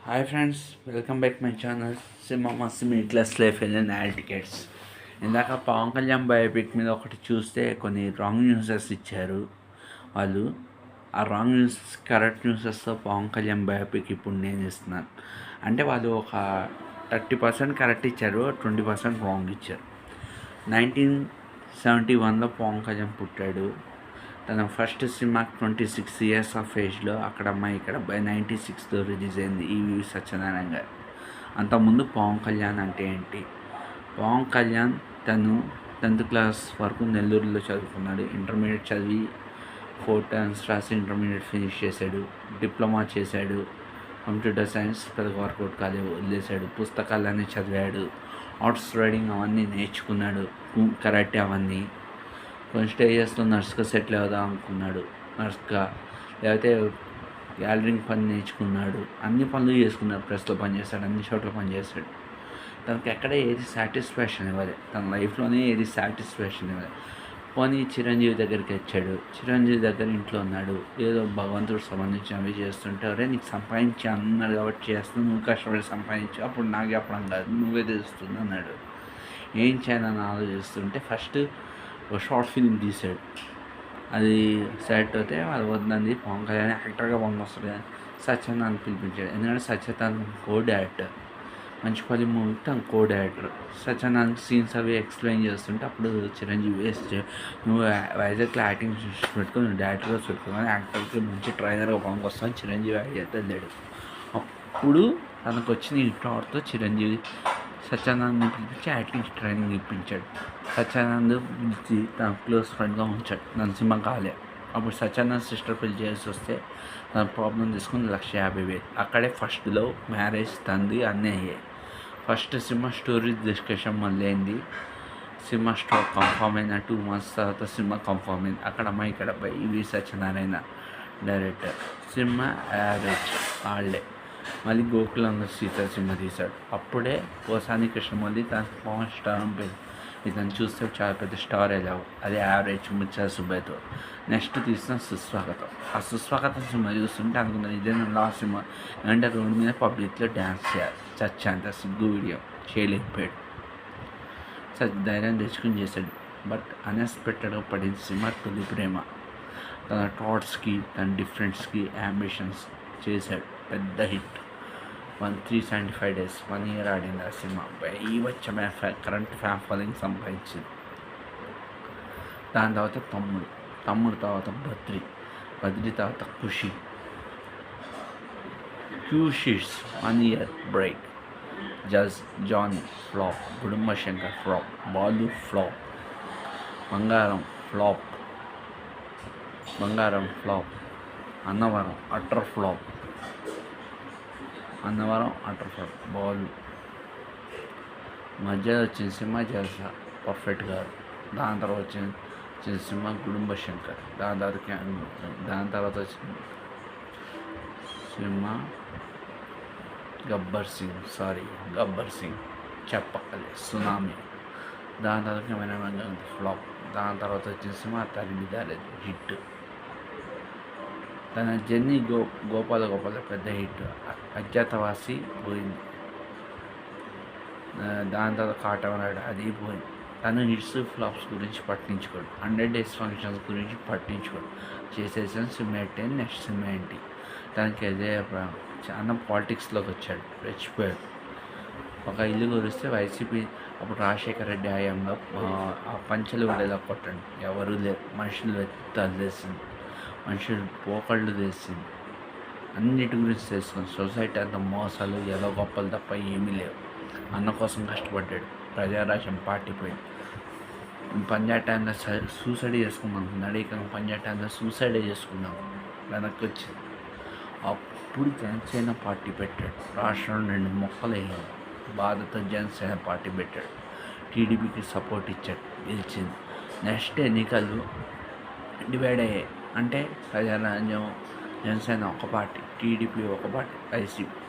Hi friends, welcome back my channel cinema middle life వెళ్ళిన add tickets. ఇందాక Pawan Kalyan biopic మీద ఒకటి చూస్తే కొన్ని రాంగ్ న్యూసెస్ ఇచ్చారు వాళ్ళు. ఆ రాంగ్ న్యూస్ కరెక్ట్ న్యూసెస్తో పవన్ కళ్యాణ్ బయోపిక్ ఇప్పుడు నేను ఇస్తున్నాను. అంటే వాళ్ళు ఒక 30% కరెక్ట్ ఇచ్చారు, 20% రాంగ్ ఇచ్చారు. 1971లో పవన్ కళ్యాణ్ పుట్టాడు. తన ఫస్ట్ సినిమా 26 years ఆఫ్ ఏజ్లో, అక్కడ అమ్మాయి ఇక్కడ 96లో రిలీజ్ అయింది ఈవి సత్యనారాయణ గారు. అంతకుముందు పవన్ కళ్యాణ్ అంటే ఏంటి? పవన్ కళ్యాణ్ తను 10th క్లాస్ వరకు నెల్లూరులో చదువుకున్నాడు. ఇంటర్మీడియట్ చదివి 4 టర్మ్స్ రాసి ఇంటర్మీడియట్ ఫినిష్ చేశాడు. డిప్లొమా చేశాడు. కంప్యూటర్ సైన్స్ పెద్దగా వర్కౌట్ కాలేదు, వదిలేశాడు. పుస్తకాలన్నీ చదివాడు. హార్స్ రైడింగ్ అవన్నీ నేర్చుకున్నాడు, కరాటే అవన్నీ. కొన్ని స్టేజెస్లో నర్స్గా సెటిల్ అవుదాం అనుకున్నాడు. నర్స్గా, లేకపోతే గ్యాలరింగ్ పని నేర్చుకున్నాడు. అన్ని పనులు చేసుకున్నాడు. ప్రెస్లో పనిచేస్తాడు, అన్ని చోట్ల పనిచేస్తాడు. తనకి ఎక్కడ ఏది సాటిస్ఫాక్షన్ ఇవ్వలేదు, తన లైఫ్లోనే ఏది సాటిస్ఫాక్షన్ ఇవ్వలేదు. పోనీ చిరంజీవి దగ్గరికి వచ్చాడు. చిరంజీవి దగ్గర ఇంట్లో ఉన్నాడు. ఏదో భగవంతుడికి సంబంధించినవి చేస్తుంటే, అరే నీకు సంపాదించి అన్నాడు కాబట్టి చేస్తున్నావు, నువ్వు కష్టపడి సంపాదించు, అప్పుడు నాకు చెప్పడం కాదు, నువ్వే తెలుస్తుంది అన్నాడు. ఏం చేయాలని ఆలోచిస్తుంటే ఫస్ట్ ఒక షార్ట్ ఫిలిం తీశాడు. అది సెలెక్ట్ అయితే వాళ్ళు వద్దంది. పవన్ కళ్యాణ్ యాక్టర్గా పనికొస్తాడు కానీ సత్యనారాయణ పిలిపించాడు. ఎందుకంటే సత్యనారాయణ కో డైరెక్టర్. మంచిపల్లి మూవీకి తన కో డైరెక్టర్. సత్యనారాయణ సీన్స్ అవి ఎక్స్ప్లెయిన్ చేస్తుంటే అప్పుడు చిరంజీవి వేస్తే, నువ్వు వైజాగ్లో యాక్టింగ్ పెట్టుకుని నువ్వు డైరెక్టర్గా పెట్టుకుని యాక్టర్కి మంచి ట్రైనర్గా పనికొస్తాను చిరంజీవి ఐడియా వెళ్ళాడు. అప్పుడు తనకు వచ్చిన ఈ థాట్తో చిరంజీవి సత్యానంద్ని పిలిపించి యాక్టింగ్ ట్రైనింగ్ ఇప్పించాడు. సత్యానంద్ పిలిచి తన క్లోజ్ ఫ్రెండ్గా ఉంచాడు. నరసింహ కాలే. అప్పుడు సత్యానంద్ సిస్టర్ పెళ్లి చేసి వస్తే తన ప్రాబ్లం తీసుకుని 1,50,000. అక్కడే ఫస్ట్ లవ్, మ్యారేజ్, తంది అన్నీ అయ్యాయి. ఫస్ట్ సినిమా స్టోరీ డిస్కషన్ మొదలైంది. సినిమా స్టాక్ కన్ఫర్మ్ అయిన 2 months తర్వాత సినిమా కన్ఫర్మ్ అయింది. అక్కడ అమ్మాయి ఇక్కడ ఈవి సత్యనారాయణ డైరెక్టర్. సినిమా యావరేజ్ వాళ్ళే. మళ్ళీ గోకులంలో సీత సినిమా తీశాడు. అప్పుడే పోసాని కృష్ణమూర్తి తన పవన్ స్టార్ పేరు, ఇతను చూస్తే చాలా పెద్ద స్టార్ అయ్యావు, అది యావరేజ్ ముచ్చా సుబ్బయ్యతో. నెక్స్ట్ తీసిన సుస్వాగతం. ఆ సుస్వాగతం సినిమా చూస్తుంటే అనుకున్నాను ఇదే నా లాస్ట్ సినిమా. అంటే రోడ్డు మీద పబ్లిక్లో డ్యాన్స్ చేయాలి, చచ్చేంత సిగ్గు వీడియో చేయలేకపోయాడు. ధైర్యం తెచ్చుకుని చేశాడు. బట్ అన్ఎక్స్పెక్టెడ్గా పడిన సినిమా తొలి ప్రేమ. తన థాట్స్కి, తన డిఫరెన్స్కి అంబిషన్స్ చేశాడు. పెద్ద హిట్. 375 days 1 year ఆడింది ఆ సినిమా. వచ్చే కరెంట్ ఫ్యాన్ ఫాలోయింగ్ సంపాదించింది. దాని తర్వాత తమ్ముడు తర్వాత బద్రి తర్వాత ఖుషి. షీట్స్ 1 year break. Johnny flop. Gudumba Shankar flop. Balu flop. Bangaram flop. Annavaram utter flop. Balu. మధ్యలో వచ్చిన సినిమా జల్సా పర్ఫెక్ట్గా. దాని తర్వాత వచ్చిన సినిమా కుటుంబ శంకర్. దాని తర్వాత వచ్చిన సినిమా గబ్బర్ సింగ్ చెప్పకలే. సునామీ. దాని తర్వాత ఏమైనా ఫ్లాప్. దాని తర్వాత వచ్చిన సినిమా తరిమిదాలేదు హిట్. తన జర్నీ గోపాల పెద్ద హిట్. అజ్ఞాతవాసి పోయింది. దాని తర్వాత కాటమరాడు, అది పోయింది. తను హిట్స్ ఫ్లాప్స్ గురించి పట్టించుకోడు. 100 days ఫంక్షన్స్ గురించి పట్టించుకోడు. చేసేసిన సినిమా ఏంటి, నెక్స్ట్ సినిమా ఏంటి, తనకి అదే చాలా పాలిటిక్స్లోకి వచ్చాడు, రెచ్చిపోయాడు. ఒక ఇల్లు కురిస్తే వైసీపీ అప్పుడు రాజశేఖర రెడ్డి హయాంలో ఆ పంచలు ఉండేలా కొట్టండి, ఎవరు లేరు, మనుషులు తల్లేసింది, మనుషులు పోకళ్ళు తెసింది, అన్నిటి గురించి తెలుసుకుంది. సొసైటీ అంత మోసాలు, ఏదో గొప్పలు తప్ప ఏమీ లేవు. అన్న కోసం కష్టపడ్డాడు. ప్రజారాజ్యం పార్టీ పోయింది. పంజాబ్ టైంలో సూసైడ్ చేసుకుందాం, ఇక పంజాబ్ టైంలో సూసైడే చేసుకుందాం వెనక్కి వచ్చింది. అప్పుడు జనసేన పార్టీ పెట్టాడు. రాష్ట్రంలో 2 మొక్కలు వేయాలి. బాధతో జనసేన పార్టీ పెట్టాడు. టీడీపీకి సపోర్ట్ ఇచ్చాడు, గెలిచింది. నెక్స్ట్ ఎన్నికలు డివైడ్ అయ్యాయి. అంటే ప్రజారాజ్యం, జనసేన ఒక పార్టీ, టీడీపీ ఒక పార్టీ,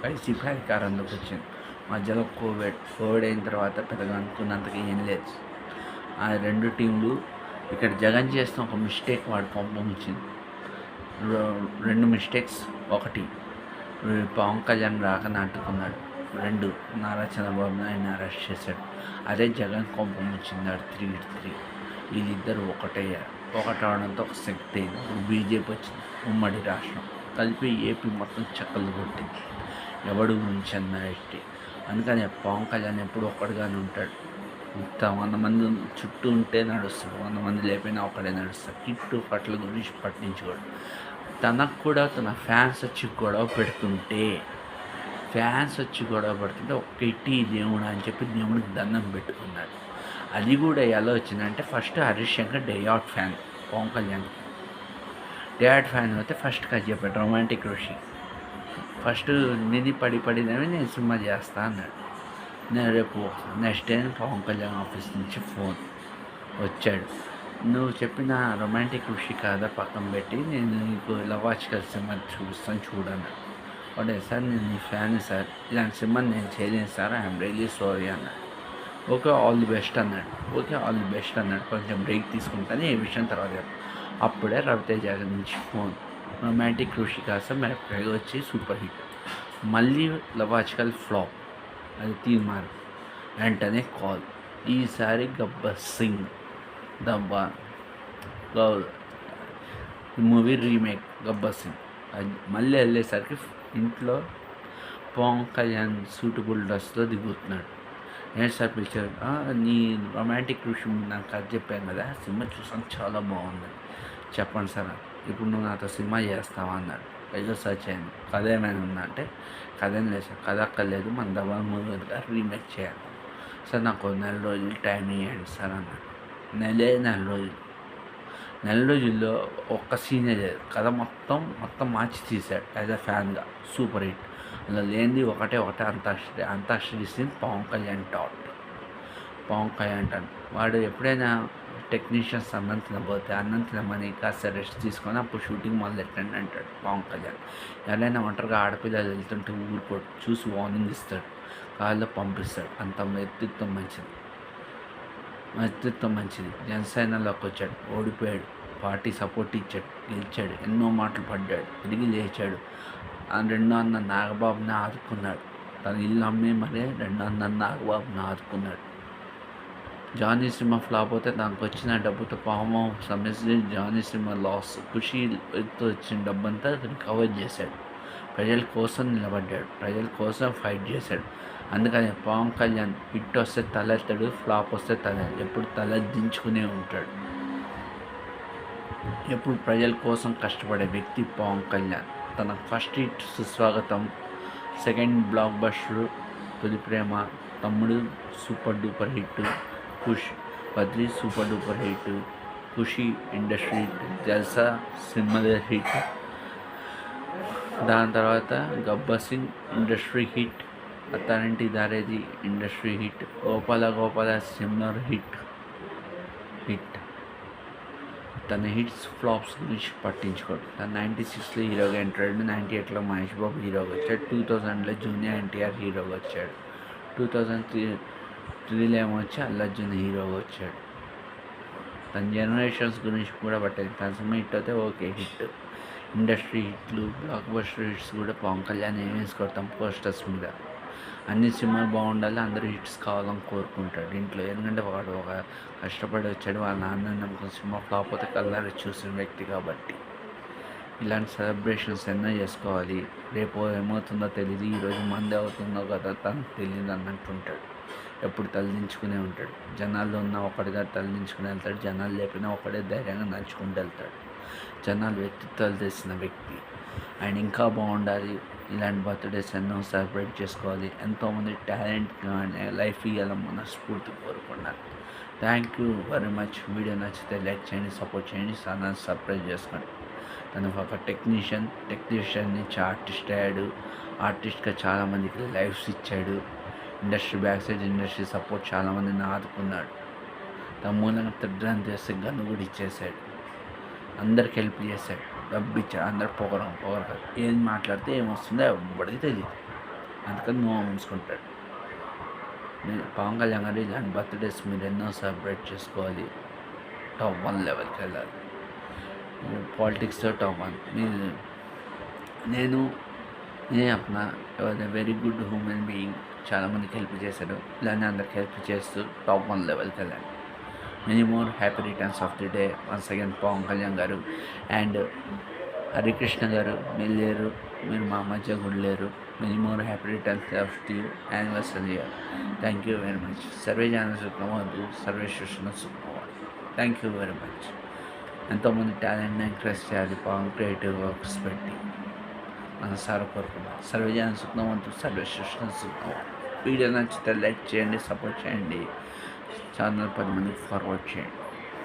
వైసీపీ అధికారంలోకి వచ్చింది. మధ్యలో కోవిడ్ అయిన తర్వాత పెద్దగా అనుకున్నంతగా ఏం లేదు. ఆ 2 టీంలు ఇక్కడ జగన్ చేసిన ఒక మిస్టేక్ వాడు పంపించింది. 2 మిస్టేక్స్. ఒకటి, పవన్ కళ్యాణ్ రాక నాటుకున్నాడు. 2 నారా చంద్రబాబు నాయుడిని అరెస్ట్ చేశాడు. అదే జగన్ కోపం వచ్చింది. 3 వీళ్ళిద్దరు ఒకటయ్యారు. ఒకటవడంతో ఒక శక్తి అయింది. బీజేపీ వచ్చింది. ఉమ్మడి రాష్ట్రం కలిపి ఏపీ మొత్తం చక్కలు కొట్టింది. ఎవడు గురించి అన్నట్టు. అందుకని పవన్ కళ్యాణ్ ఎప్పుడు ఒక్కడిగానే ఉంటాడు. 100 మంది చుట్టూ ఉంటే నడుస్తాడు. 100 మంది లేకపోయినా ఒకడే నడుస్తాడు. కిట్టు పట్ల గురించి పట్టించుకోడు. తనకు కూడా తన ఫ్యాన్స్ వచ్చి గొడవ పెడుతుంటే ఒక ఇట్టి దేవుడు అని చెప్పి దేవుడికి దండం పెట్టుకున్నాడు. అది కూడా ఎలా వచ్చిందంటే ఫస్ట్ హరీష్ శంకర్ డేఆట్ ఫ్యాన్ పవన్ కళ్యాణ్. డేఆట్ ఫ్యాన్ అయితే ఫస్ట్ అది చెప్పాడు రొమాంటిక్ ఋషి. ఫస్ట్ నిధి పడినవి నేను సినిమా చేస్తా అన్నాడు. నేను రేపు next day Pawan Kalyan office నుంచి ఫోన్ వచ్చాడు. నువ్వు చెప్పిన రొమాంటిక్ ఋషి కాదా పక్కన పెట్టి నేను నీకు లవాచికల్ సినిమా చూపిస్తాను చూడను. ఒకటే సార్ నేను నీ ఫ్యాన్ సార్, ఇలాంటి సినిమా నేను చేయలేను సార్, ఐఎమ్ రియలీ సారీ అన్నాడు. ఓకే ఆల్ ది బెస్ట్ అన్నాడు. కొంచెం బ్రేక్ తీసుకుంటాను ఏ విషయం తర్వాత. అప్పుడే రవితేజ నుంచి ఫోన్, రొమాంటిక్ ఋషి కాస్త మెరపకాయ వచ్చి సూపర్ హిట్. మళ్ళీ లవాచికల్ ఫ్లాప్, అది తీర్మానం. వెంటనే కాల్, ఈసారి గబ్బర్ సింగ్ మూవీ రీమేక్ గబ్బర్ సింగ్. అది మళ్ళీ వెళ్ళేసరికి ఇంట్లో పవన్ కళ్యాణ్ సూటబుల్ డ్రెస్లో దిగుతున్నాడు. నేను సార్ పిలిచారు, నీ రొమాంటిక్ ఋషి నాకు కథ చెప్పాను కదా, సినిమా చూసాను చాలా బాగుంది, చెప్పండి సార్, ఇప్పుడు నువ్వు నాతో సినిమా చేస్తావా అన్నాడు. ఏదో సర్చ్ అయింది, కథ ఏమైనా ఉందా అంటే కథ ఏం లేదు సార్, కథ అక్కర్లేదు, మన దబా మూవీ గారు రీమేక్ చేయాలి సార్, నాకు 4 రోజులు టైం ఇవ్వండి సార్ అన్నాడు. 4 రోజుల్లో ఒక్క సీనే లేదు, కథ మొత్తం మార్చి తీశాడు. యాజ్ అ ఫ్యాన్గా సూపర్ హిట్. అలా లేనిది ఒకటే అంతాక్షరి సీన్ పవన్ కళ్యాణ్ వాడు ఎప్పుడైనా టెక్నీషియన్స్ అన్నం తినబోతే అన్నం తినమని కాస్త రెస్ట్ తీసుకొని అప్పుడు షూటింగ్ మొదలెట్టండి అంటాడు పవన్ కళ్యాణ్. ఎవరైనా ఒంటరిగా ఆడపిల్లలు వెళ్తుంటే ఊరుకోడు, చూసి వార్నింగ్ ఇస్తాడు, కాళ్ళలో పంపిస్తాడు. అంత వ్యక్తిత్వం మంచిది. జనసేనలోకి వచ్చాడు, ఓడిపోయాడు, పార్టీ సపోర్ట్ ఇచ్చాడు, గెలిచాడు, ఎన్నో మాటలు పడ్డాడు, తిరిగి లేచాడు. రెండో అన్న నాగబాబుని ఆదుకున్నాడు. తన ఇల్లు అమ్మి మరే రెండో అన్న నాగబాబుని ఆదుకున్నాడు. జానీ సినిమా ఫ్లాప్ అయితే దానికి వచ్చిన డబ్బుతో పాము సమస్య జానీ సినిమా లాస్. ఖుషీతో వచ్చిన డబ్బంతా రికవర్ చేశాడు. ప్రజల కోసం నిలబడ్డాడు, ప్రజల కోసం ఫైట్ చేశాడు. అందుకని పవన్ కళ్యాణ్ హిట్ వస్తే తలెత్తాడు, ఫ్లాప్ వస్తే ఎప్పుడు తల దించుకునే ఉంటాడు. ఎప్పుడు ప్రజల కోసం కష్టపడే వ్యక్తి పవన్ కళ్యాణ్. తన first hit Suswagatham, second blockbuster Tholi Prema, Thammudu super duper hit, Khush Badri super duper hit, Kushi industry hit, Jalsa cinema hit, దాని తర్వాత Gabbar Singh industry hit, Attarinti Daredi industry hit, Gopala similar hit. తన హిట్స్ ఫ్లాప్స్ గురించి పట్టించుకోడు. తను 96లో హీరోగా ఎంటర్ అయ్యాడు, 98లో మహేష్ బాబు హీరోగా వచ్చాడు, 2000లో జూనియర్ ఎన్టీఆర్ హీరోగా వచ్చాడు, 2003లో ఏమొచ్చి అల్లు అర్జున్ హీరోగా వచ్చాడు. తన జనరేషన్స్ గురించి కూడా పట్టేది. తన సినిమా హిట్ అయితే ఓకే హిట్. ఇండస్ట్రీ హిట్లు, బ్లాక్ బస్టర్ హిట్స్ కూడా పవన్ కళ్యాణ్ వేసుకొడతాం పోస్టర్స్ మీద. అన్ని సినిమాలు బాగుండాలి, అందరూ హిట్స్ కావాలని కోరుకుంటాడు ఇంట్లో. ఎందుకంటే వాడు ఒక కష్టపడి వచ్చాడు, వాళ్ళ నాన్న నమ్మకం సినిమా ఫ్లాప్ అయితే కళ్ళారి చూసిన వ్యక్తి కాబట్టి. ఇలాంటి సెలబ్రేషన్స్ ఎన్నో చేసుకోవాలి. రేపు ఏమవుతుందో తెలియదు, ఈరోజు మంది అవుతుందో కదా తనకు తెలియదు అన్నట్టుంటాడు. ఎప్పుడు తలదించుకునే ఉంటాడు. జనాల్లో ఉన్న ఒకటిగా తలదించుకుని వెళ్తాడు, జనాలు లేపినా ఒకడే ధైర్యంగా నడుచుకుంటూ వెళ్తాడు. జనాలు వ్యక్తిత్వాలు తెసిన వ్యక్తి. అండ్ ఇంకా బాగుండాలి, ఇలాంటి బర్త్డేస్ ఎన్నో సెలబ్రేట్ చేసుకోవాలి, ఎంతోమంది టాలెంట్ కానీ లైఫ్ ఇవ్వాలని మనస్ఫూర్తి కోరుకున్నారు. Thank you very much. Video నచ్చితే లైక్ చేయండి, సపోర్ట్ చేయండి, ఛానల్ సబ్స్క్రైబ్ చేసుకోండి. తను ఒక టెక్నీషియన్ నుంచి ఆర్టిస్ట్ అయ్యాడు. ఆర్టిస్ట్గా చాలామందికి లైఫ్స్ ఇచ్చాడు. Industry back side industry support చాలామందిని ఆదుకున్నాడు. తన మూలంగా తిడ్డానికి చేస్తే గన్ను కూడా ఇచ్చేసాడు. అందరికి హెల్ప్ చేశాడు, డబ్బు ఇచ్చాడు. అందరు పొగరం కాదు, ఏం మాట్లాడితే ఏమొస్తుందో ఎవ్వడికి తెలియదు. అందుకని నువ్వు మూసుకుంటాడు. పవన్ కళ్యాణ్ గారు ఇలాంటి బర్త్డేస్ మీరు ఎన్నో సెలబ్రేట్ చేసుకోవాలి. టాప్ 1 లెవెల్కి వెళ్ళాలి. పాలిటిక్స్లో టాప్ 1. నేను నేనే అప్నా was a very good human being. చాలామందికి హెల్ప్ చేశాడు. ఇలానే అందరికి హెల్ప్ చేస్తూ టాప్ 1 లెవెల్కి వెళ్ళాను. Many more happy returns of the day once again Pawan Kalyan garu and Harikrishna గారు. మీరు లేరు, మీరు మా మధ్య కూడా లేరు. Many more happy returns of the anniversary year. Thank you very much. సర్వే జన సుఖమవద్దు, సర్వే సృష్టిన సుఖమవద్దు. Thank you very much. ఎంతోమంది టాలెంట్ని ఎంకరేజ్ చేయాలి పవన్ క్రియేటివ్ వర్క్స్ పెట్టి మనసారా కోరుకున్నాను. సర్వే జన సుఖమవద్దు, సర్వే సృష్టిన సుఖమవద్దు. వీడియో నచ్చితే లైక్ చేయండి, సపోర్ట్ చేయండి, ఛానల్ 10 మందికి ఫార్వర్డ్ చేయండి.